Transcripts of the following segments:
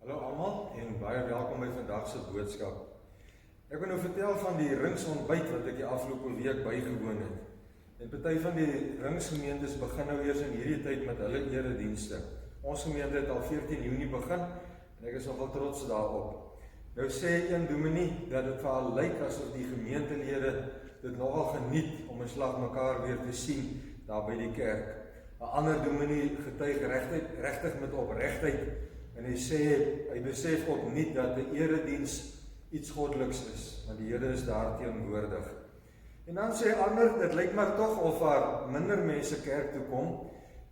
Hallo almal en baie welkom by vandag se boodskap. Ek wil nou vertel van die ringsontbyt wat ek die afgelope week bygewoon het. En party van die ringsgemeentes begin nou eers in hierdie tyd met hulle eredienste. Ons gemeente het al 14 Junie begin en ek is nogal trots daarop. Nou sê een dominee dat dit vir haar lyk asof die gemeentelede dit nogal geniet om 'n slag mekaar weer te sien daar by die kerk. 'n Ander dominee getuig regtig met opregtheid. En hy sê, hy besef opnuut dat die erediens iets goddeliks is, want die Here is daar teenwoordig. En dan sê ander, dit lyk maar tog of daar minder mense kerk toe kom,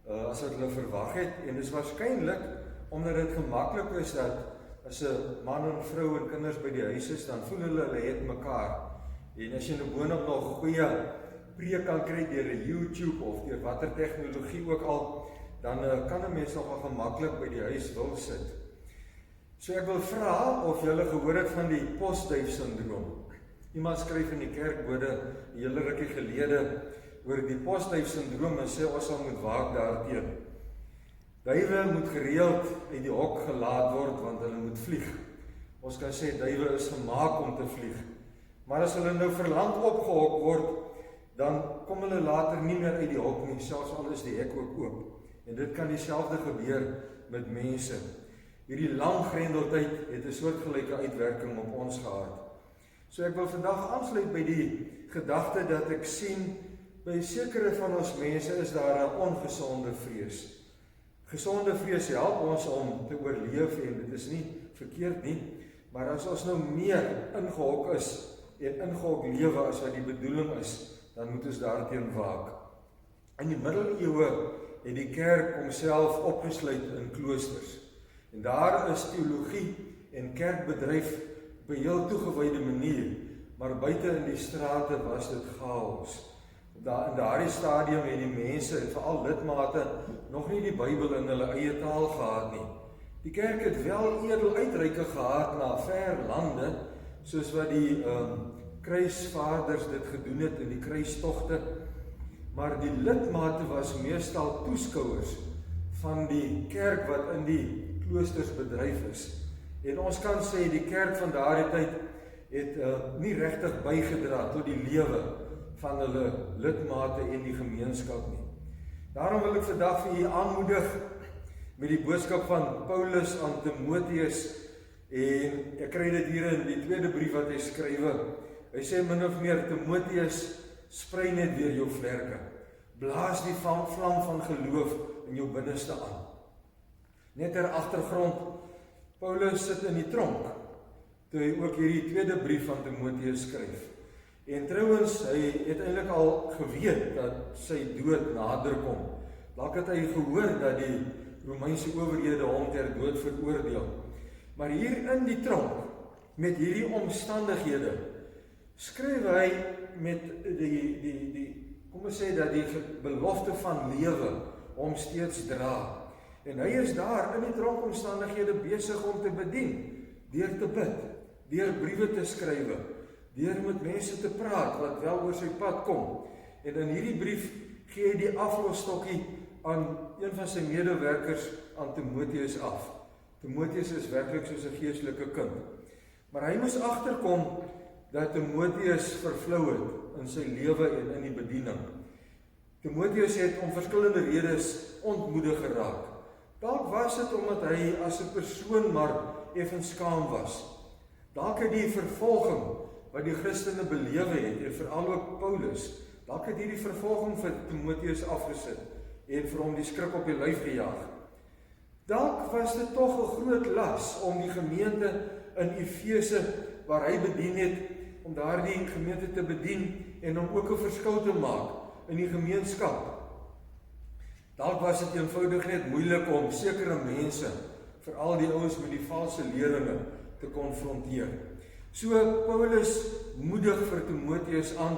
as wat hulle verwag het, en dit is waarskynlik, omdat dit gemaklik is dat, as 'n man en vrou en kinders by die huis is, dan voel hulle het mekaar. En as jy nou boonop nog goeie preek kan kry deur YouTube of deur watter tegnologie ook al, dan kan 'n mens nogal gemaklik by die huis wil sit. So ek wil vra of julle gehoor het van die postduif-sindroom. Iemand skryf in die kerkbode 'n hele rukkie gelede oor die postduif-sindroom en sê ons sal moet waak daarteen. Duwe moet gereeld uit die hok gelaat word want hulle moet vlieg. Ons kan sê duwe is gemaak om te vlieg. Maar as hulle nou vir land opgehok word, dan kom hulle later nie meer uit die hok nie, selfs al is die hek ook oop. En dit kan dieselfde gebeur met mense. Hierdie lang grendeltyd het 'n soortgelyke uitwerking op ons gehad. So ek wil vandag aansluit by die gedagte dat ek sien, by sekere van ons mense is daar 'n ongesonde vrees. Gesonde vrees help ons om te oorleef en dit is nie verkeerd nie, maar as ons nou meer ingehok is en ingehok lewe as wat die bedoeling is, dan moet ons daarteen waak. In die middeleeue het die kerk homself opgesluit in kloosters. En daar is teologie en kerkbedryf op 'n heel toegewyde manier, maar buite in die strate was dit chaos. In daardie stadium het die mense, veral lidmate, nog nie die Bybel in hulle eie taal gehad nie. Die kerk het wel edel uitreike gehad na ver lande, soos wat die kruisvaarders dit gedoen het in die kruistogte, maar die lidmate was meestal toeskouers van die kerk wat in die kloosters bedryf is. En ons kan sê die kerk van daardie tyd het nie regtig bygedra tot die lewe van hulle lidmate en die gemeenskap nie. Daarom wil ek vandag vir u aanmoedig met die boodskap van Paulus aan Timoteus, en ek kry dit hier in die tweede brief wat hy skrywe. Hy sê min of meer, Timoteus, sprei net weer jou vlerke. Blaas die vlam van geloof in jou binneste aan. Net ter agtergrond, Paulus sit in die tronk, toe hy ook hierdie tweede brief van Timoteus skryf. En trouwens, hy het eintlik al geweet dat sy dood nader kom. Dalk het hy gehoor dat die Romeinse owerhede hom ter dood veroordeel. Maar hier in die tronk, met hierdie omstandighede, skryf hy met kom ons sê dat die belofte van lewe hom steeds dra. En hy is daar in die tronkomstandighede besig om te bedien, deur te bid, deur briewe te skrywe, deur met mense te praat wat wel oor sy pad kom. En in hierdie brief gee hy die aflosstokkie aan een van sy medewerkers aan Timoteus af. Timoteus is werklik soos 'n geestelike kind. Maar hy moes agterkom dat Timoteus vervlou het in sy lewe en in die bediening. Timoteus het om verskillende redes ontmoedig geraak. Dalk was dit omdat hy as 'n persoon maar effens skaam was. Dalk het die vervolging wat die Christene belewe het, en veral ook Paulus, dalk het hierdie vervolging vir Timoteus afgesit en vir hom die skrik op die lyf gejaag. Dalk was dit tog 'n groot las om die gemeente in Efese waar hy bedien het, om daardie gemeente te bedien en om ook 'n verskil te maak in die gemeenskap. Dalk was dit eenvoudig net moeilik om sekere mense, veral die ouens met die valse leringe, te konfronteer. So Paulus moedig vir Timoteus aan,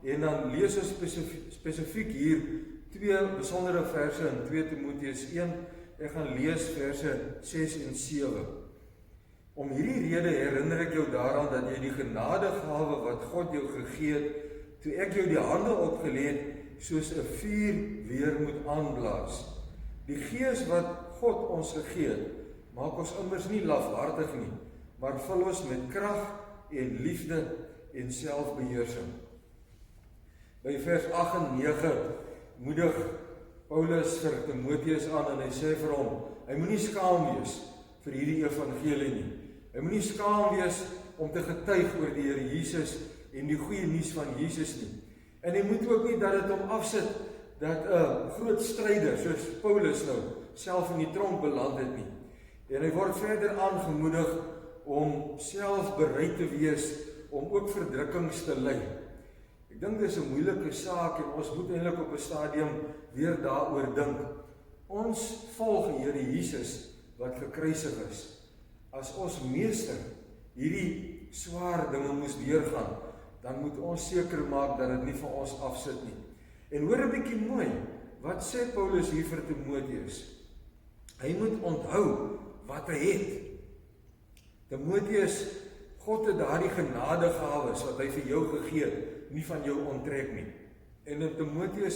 en dan lees ons spesifiek hier twee besondere verse in 2 Timoteus 1. Ek gaan lees verse 6 en 7. Om hierdie rede herinner ek jou daaraan dat jy die genadegawe wat God jou gegee het, toe ek jou die hande opgelê het, soos 'n vuur weer moet aanblaas. Die gees wat God ons gegee het, maak ons immers nie lafhartig nie, maar vul ons met krag en liefde en selfbeheersing. By vers 8 en 9 moedig Paulus vir Timoteus aan en hy sê vir hom, hy moenie skaam wees vir hierdie evangelie nie. Hy moenie skaam wees om te getuig oor die Here Jesus en die goeie nuus van Jesus nie. En hy moet ook nie dat dit hom afsit dat 'n groot stryder soos Paulus nou self in die tronk beland het nie. En hy word verder aangemoedig om self bereid te wees om ook verdrukkings te ly. Ek dink dit is 'n moeilike saak en ons moet eintlik op 'n stadium weer daaroor dink. Ons volg die Here Jesus wat gekruisig is. As ons meester hierdie swaar dinge moes deurgaan, dan moet ons seker maak dat dit nie vir ons afsit nie. En hoor 'n bietjie mooi, wat sê Paulus hier vir Timoteus? Hy moet onthou wat hy het. Timoteus, God het daardie genadegawes wat hy vir jou gegee het, nie van jou onttrek nie. En in Timoteus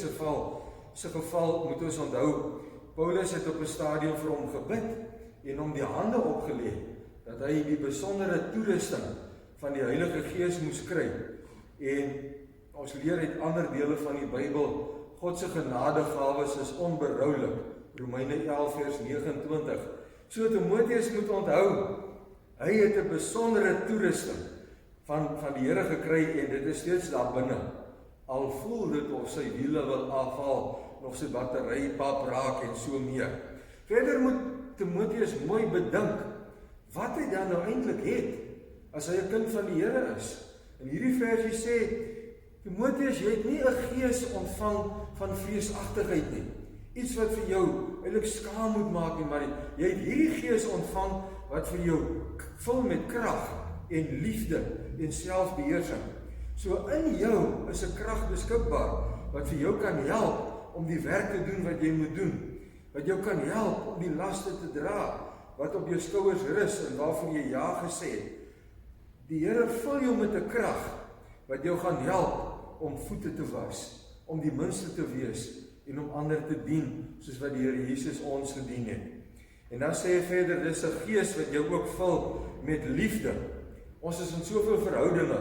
se geval moet ons onthou, Paulus het op 'n stadium vir hom gebid en hom die hande opgelê dat hy die besondere toerusting van die Heilige Gees moes kry. En ons leer uit ander dele van die Bybel, God se genadegawes is onberoulik. Romeine 11 vers 29. So Timoteus moet onthou, hy het 'n besondere toerusting van die Here gekry en dit is steeds daar binne. Al voel dit of sy wiele wil afval, of sy battery pap raak en so meer. Verder moet Timoteus mooi bedink wat hy dan nou eintlik het as hy 'n kind van die Here is. En hierdie versie sê, Timoteus, jy het nie 'n gees ontvang van vreesagtigheid nie. Iets wat vir jou eintlik skaam moet maak nie, maar jy het hierdie gees ontvang wat vir jou vul met krag en liefde en selfbeheersing. So in jou is 'n krag beskikbaar wat vir jou kan help om die werk te doen wat jy moet doen. Wat jou kan help om die laste te dra wat op jou skouers rus en waarvoor jy ja gesê het. Die Here vul jou met 'n krag wat jou gaan help om voete te was, om die minste te wees en om ander te dien soos wat die Here Jesus ons gedien het. En dan sê hy verder, dis 'n gees wat jou ook vul met liefde. Ons is in soveel verhoudinge.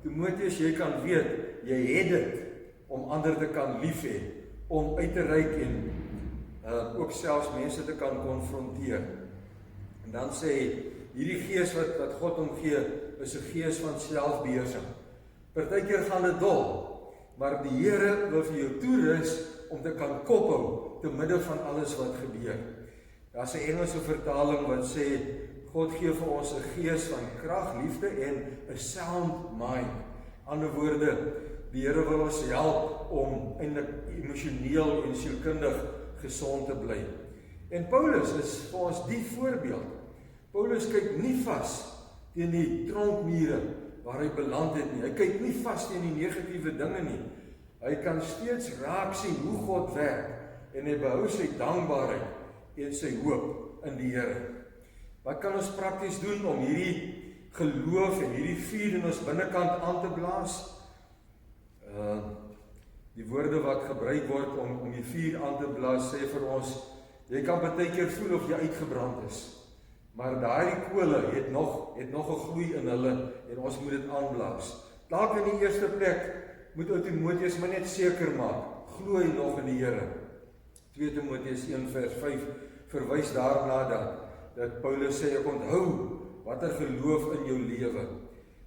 Timoteus, jy kan weet, jy het dit om ander te kan lief hê, om uit te reik en ook selfs mense te kan konfronteer. En dan sê hy, hierdie gees wat God hom gee, is 'n gees van selfbeheersing. Partykeer gaan dit dol, maar die Here wil vir jou toerus om te kan kophou te midde van alles wat gebeur. Daar's 'n Engelse vertaling wat sê, God gee vir ons 'n gees van krag, liefde en 'n sound mind. Ander woorde, die Here wil ons help om eintlik emosioneel en sielkundig gesond te bly. En Paulus is vir ons die voorbeeld. Paulus kyk nie vas teen die tronkmure waar hy beland het nie. Hy kyk nie vas teen die negatiewe dinge nie. Hy kan steeds raak sien hoe God werk en hy behou sy dankbaarheid en sy hoop in die Here. Wat kan ons prakties doen om hierdie geloof en hierdie vuur in ons binnekant aan te blaas? Die woorde wat gebruik word om die vuur aan te blaas sê vir ons, jy kan baie keer voel of jy uitgebrand is, maar daardie kole het nog 'n gloei in hulle en ons moet dit aanblaas. Dalk in die eerste plek moet ou Timoteus maar net seker maak, glo hy nog in die Here. 2 Timoteus 1 vers 5 verwys daarna dat Paulus sê, ek onthou watter geloof in jou lewe.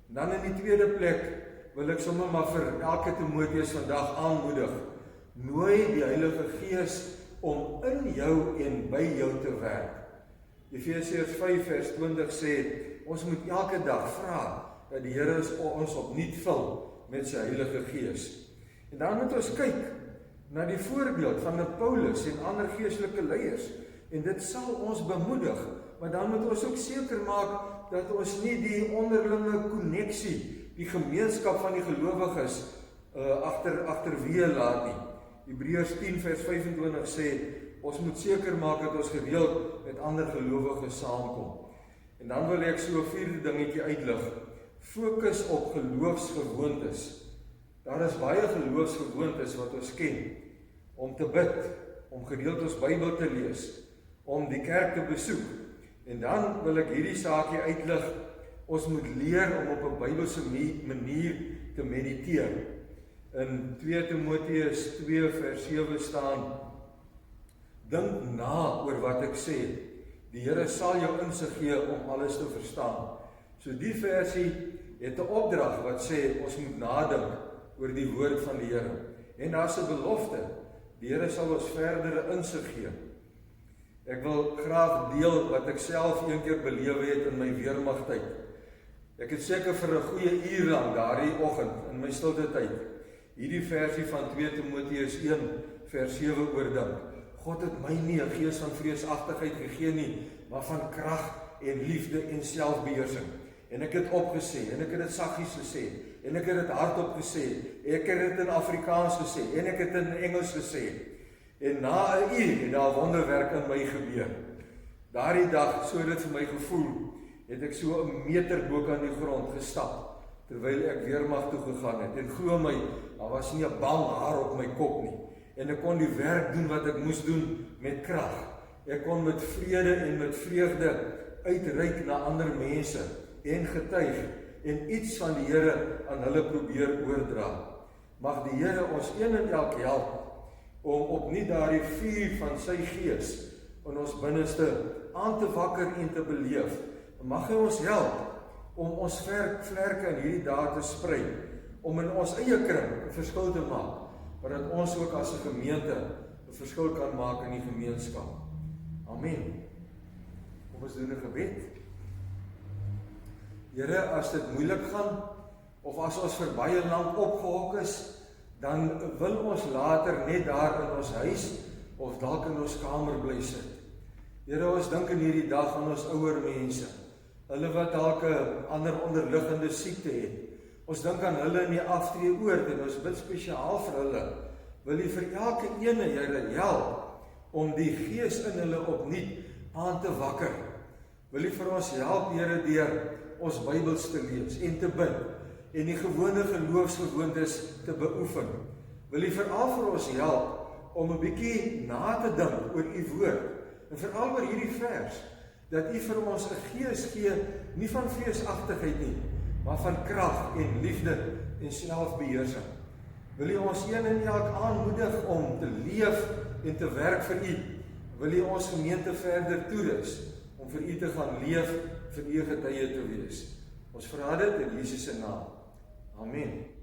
Dan in die tweede plek wil ek sommer maar vir elke Timoteus vandag aanmoedig, nooi die Heilige Gees om in jou en by jou te werk. Efesiërs 5 vers 20 sê, ons moet elke dag vra dat die Here ons opnuut vul met sy Heilige Gees. En dan moet ons kyk na die voorbeeld van 'n Paulus en ander geestelike leiers, en dit sal ons bemoedig, maar dan moet ons ook seker maak dat ons nie die onderlinge koneksie, die gemeenskap van die gelowiges agterweë laat nie. Hebreërs 10 vers 25 sê, ons moet seker maak dat ons gereeld met ander gelowiges saamkom. En dan wil ek so 'n vierde dingetjie uitlig. Fokus op geloofsgewoontes. Daar is baie geloofsgewoontes wat ons ken. Om te bid, om gereeld ons Bybel te lees, om die kerk te besoek. En dan wil ek hierdie saakie uitlig. Ons moet leer om op 'n Bybelse manier te mediteer. In 2 Timoteus 2 vers 7 staan: Dink na oor wat ek sê. Die Here sal jou insig gee om alles te verstaan. So die versie het 'n opdrag wat sê ons moet nadink oor die woord van die Here. En daar's 'n belofte. Die Here sal ons verdere insig gee. Ek wil graag deel wat ek self een keer belewe het in my weermagtyd. Ek het seker vir 'n goeie uur lank daardie oggend in my stilte tyd hierdie versie van 2 Timoteus 1 vers 7 oordink. God het my nie 'n gees van vreesagtigheid gegee nie, maar van krag en liefde en selfbeheersing. En ek het opgesê, en ek het dit saggies gesê, en ek het dit hardop gesê, ek het dit in Afrikaans gesê, en ek het dit in Engels gesê. En na 'n uur het daar wonderwerk in my gebeur. Daardie dag, so dit vir my gevoel, het ek so 'n meter bo aan die grond gestap, terwyl ek weermag toe gegaan het. En glo my, daar was nie 'n bal haar op my kop nie. En ek kon die werk doen wat ek moes doen met krag. Ek kon met vrede en met vreugde uitreik na ander mense en getuig en iets van die Here aan hulle probeer oordra. Mag die Here ons een en elk help om opnuut daardie vuur van sy gees in ons binneste aan te wakker en te beleef. Mag hy ons help om ons vlerke in hierdie dae te sprei, om in ons eie kring 'n verskil te maak, maar dat ons ook as 'n gemeente 'n verskil kan maak in die gemeenskap. Amen. Kom ons doen 'n gebed. Here, as dit moeilik gaan, of as ons vir baie lank opgehok is, dan wil ons later net daar in ons huis, of dalk in ons kamer bly sit. Here, ons dink in hierdie dag aan ons ouer mense, hulle wat dalk 'n ander onderliggende siekte het. Ons dink aan hulle in die aftreeoord en ons bid spesiaal vir hulle. Wil U vir elke ene, Here, help om die gees in hulle opnuut aan te wakker. Wil U vir ons help, Here, deur ons Bybels te lees en te bid en die gewone geloofsgewoontes te beoefen. Wil U veral vir ons help om 'n bietjie na te dink oor U woord en veral oor hierdie vers, dat U vir ons 'n gees gee, nie van vreesagtigheid nie, maar van krag en liefde en selfbeheersing. Wil U ons een en elk aanmoedig om te leef en te werk vir U? Wil U ons gemeente verder toerus om vir U te gaan leef, vir U getuie te wees? Ons vra dit in Jesus se naam. Amen.